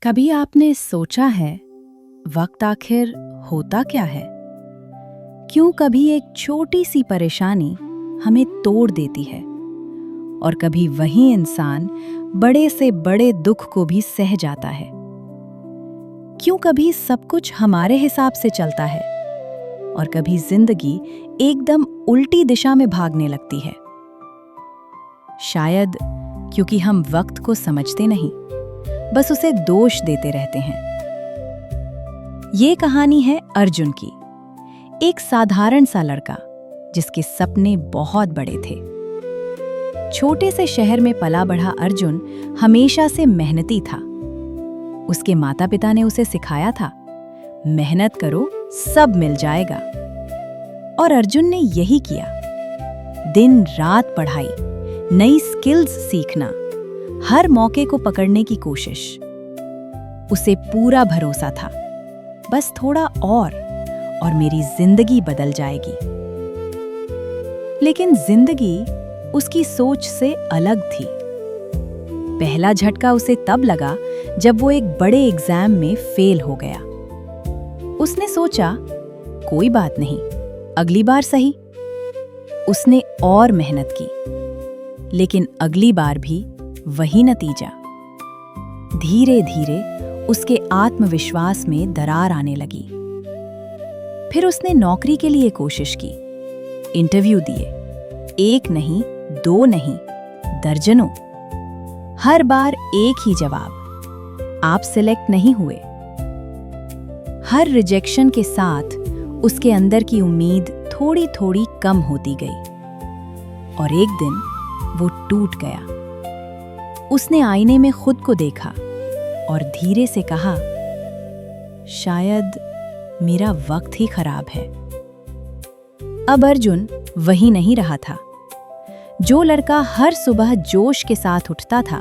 कभी आपने सोचा है वक्त आखिर होता क्या है? क्यों कभी एक छोटी सी परेशानी हमें तोड़ देती है और कभी वही इंसान बड़े से बड़े दुख को भी सह जाता है? क्यों कभी सब कुछ हमारे हिसाब से चलता है और कभी जिंदगी एकदम उल्टी दिशा में भागने लगती है? शायद क्योंकि हम वक्त को समझते नहीं, बस उसे दोष देते रहते हैं। ये कहानी है अर्जुन की, एक साधारण सा लड़का जिसके सपने बहुत बड़े थे। छोटे से शहर में पला बढ़ा अर्जुन हमेशा से मेहनती था। उसके माता पिता ने उसे सिखाया था, मेहनत करो सब मिल जाएगा। और अर्जुन ने यही किया। दिन रात पढ़ाई, नई स्किल्स सीखना, हर मौके को पकड़ने की कोशिश। उसे पूरा भरोसा था, बस थोड़ा और मेरी जिंदगी बदल जाएगी। लेकिन जिंदगी उसकी सोच से अलग थी। पहला झटका उसे तब लगा जब वो एक बड़े एग्जाम में फेल हो गया। उसने सोचा, कोई बात नहीं, अगली बार सही। उसने और मेहनत की, लेकिन अगली बार भी वही नतीजा। धीरे धीरे उसके आत्मविश्वास में दरार आने लगी। फिर उसने नौकरी के लिए कोशिश की, इंटरव्यू दिए, एक नहीं, दो नहीं, दर्जनों। हर बार एक ही जवाब, आप सिलेक्ट नहीं हुए। हर रिजेक्शन के साथ उसके अंदर की उम्मीद थोड़ी थोड़ी कम होती गई और एक दिन वो टूट गया। उसने आईने में खुद को देखा और धीरे से कहा, शायद मेरा वक्त ही खराब है। अब अर्जुन वही नहीं रहा था। जो लड़का हर सुबह जोश के साथ उठता था,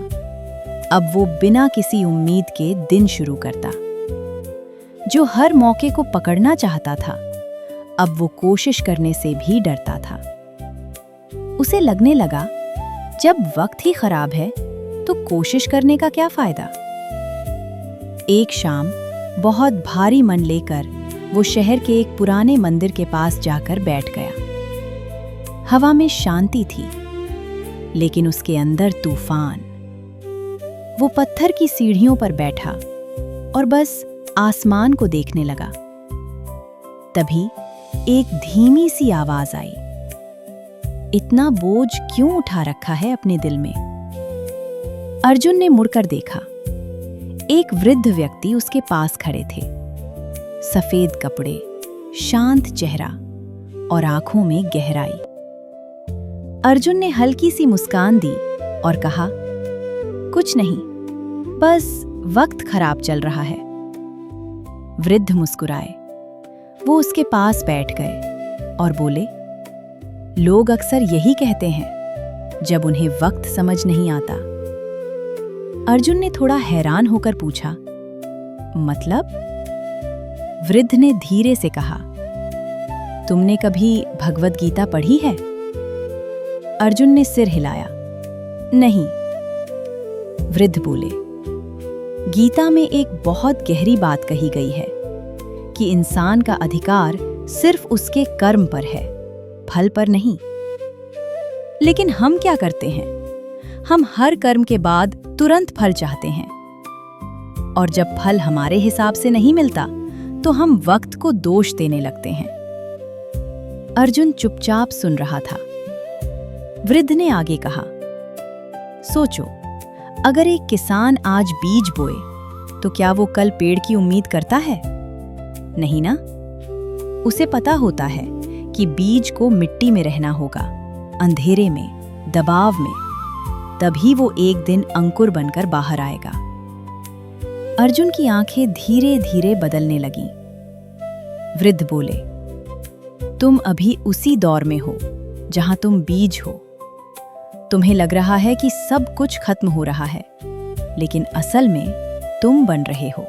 अब वो बिना किसी उम्मीद के दिन शुरू करता। जो हर मौके को पकड़ना चाहता था, अब वो कोशिश करने से भी डरता था। उसे लगने लगा, जब वक्त ही खराब है तो कोशिश करने का क्या फायदा। एक शाम बहुत भारी मन लेकर वो शहर के एक पुराने मंदिर के पास जाकर बैठ गया। हवा में शांति थी, लेकिन उसके अंदर तूफान। वो पत्थर की सीढ़ियों पर बैठा और बस आसमान को देखने लगा। तभी एक धीमी सी आवाज आई, इतना बोझ क्यों उठा रखा है अपने दिल में? अर्जुन ने मुड़कर देखा। एक वृद्ध व्यक्ति उसके पास खड़े थे। सफेद कपड़े, शांत चेहरा और आंखों में गहराई। अर्जुन ने हल्की सी मुस्कान दी और कहा, कुछ नहीं, बस वक्त खराब चल रहा है। वृद्ध मुस्कुराए। वो उसके पास बैठ गए और बोले, लोग अक्सर यही कहते हैं जब उन्हें वक्त समझ नहीं आता। अर्जुन ने थोड़ा हैरान होकर पूछा, मतलब? वृद्ध ने धीरे से कहा, तुमने कभी भगवद गीता पढ़ी है? अर्जुन ने सिर हिलाया, नहीं। वृद्ध बोले, गीता में एक बहुत गहरी बात कही गई है कि इंसान का अधिकार सिर्फ उसके कर्म पर है, फल पर नहीं। लेकिन हम क्या करते हैं? हम हर कर्म के बाद तुरंत फल चाहते हैं, और जब फल हमारे हिसाब से नहीं मिलता तो हम वक्त को दोष देने लगते हैं। अर्जुन चुपचाप सुन रहा था। वृद्ध ने आगे कहा, सोचो, अगर एक किसान आज बीज बोए तो क्या वो कल पेड़ की उम्मीद करता है? नहीं ना। उसे पता होता है कि बीज को मिट्टी में रहना होगा, अंधेरे में, दबाव में, तभी वो एक दिन अंकुर बनकर बाहर आएगा। अर्जुन की आंखें धीरे धीरे बदलने लगीं। वृद्ध बोले, तुम अभी उसी दौर में हो जहां तुम बीज हो। तुम्हें लग रहा है कि सब कुछ खत्म हो रहा है, लेकिन असल में तुम बन रहे हो।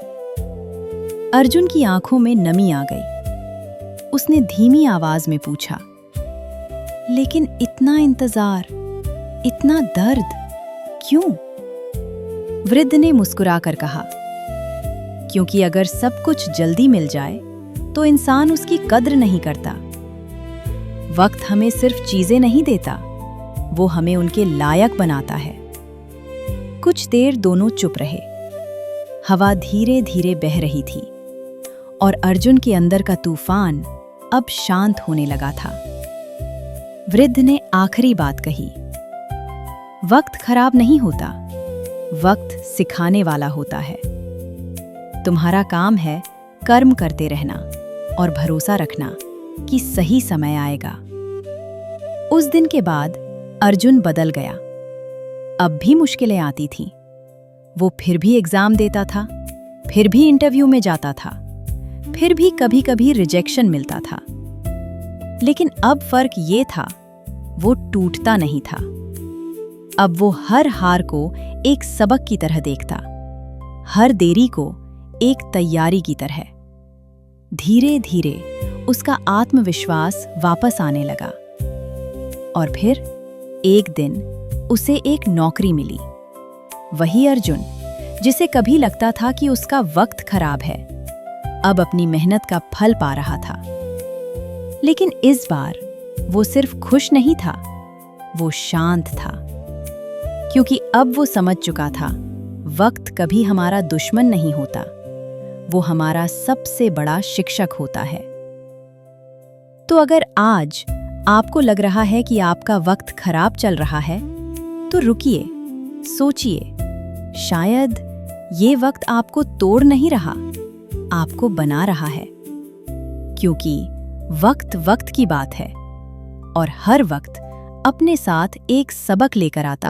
अर्जुन की आंखों में नमी आ गई। उसने धीमी आवाज में पूछा, लेकिन इतना इंतजार, इतना दर्द क्यों? वृद्ध ने मुस्कुराकर कहा, क्योंकि अगर सब कुछ जल्दी मिल जाए तो इंसान उसकी कद्र नहीं करता। वक्त हमें सिर्फ चीजें नहीं देता, वो हमें उनके लायक बनाता है। कुछ देर दोनों चुप रहे। हवा धीरे धीरे बह रही थी और अर्जुन के अंदर का तूफान अब शांत होने लगा था। वृद्ध ने आखिरी बात कही, वक्त खराब नहीं होता, वक्त सिखाने वाला होता है। तुम्हारा काम है कर्म करते रहना और भरोसा रखना कि सही समय आएगा। उस दिन के बाद अर्जुन बदल गया। अब भी मुश्किलें आती थीं। वो फिर भी एग्जाम देता था, फिर भी इंटरव्यू में जाता था, फिर भी कभी-कभी रिजेक्शन मिलता था। लेकिन अब फर्क ये था, वो टूटता नहीं था। अब वो हर हार को एक सबक की तरह देखता, हर देरी को एक तैयारी की तरह। धीरे धीरे उसका आत्मविश्वास वापस आने लगा और फिर एक दिन उसे एक नौकरी मिली। वही अर्जुन जिसे कभी लगता था कि उसका वक्त खराब है, अब अपनी मेहनत का फल पा रहा था। लेकिन इस बार वो सिर्फ खुश नहीं था, वो शांत था, क्योंकि अब वो समझ चुका था, वक्त कभी हमारा दुश्मन नहीं होता, वो हमारा सबसे बड़ा शिक्षक होता है। तो अगर आज आपको लग रहा है कि आपका वक्त खराब चल रहा है, तो रुकिए, सोचिए, शायद ये वक्त आपको तोड़ नहीं रहा, आपको बना रहा है। क्योंकि वक्त वक्त की बात है और हर वक्त अपने साथ एक सबक लेकर आता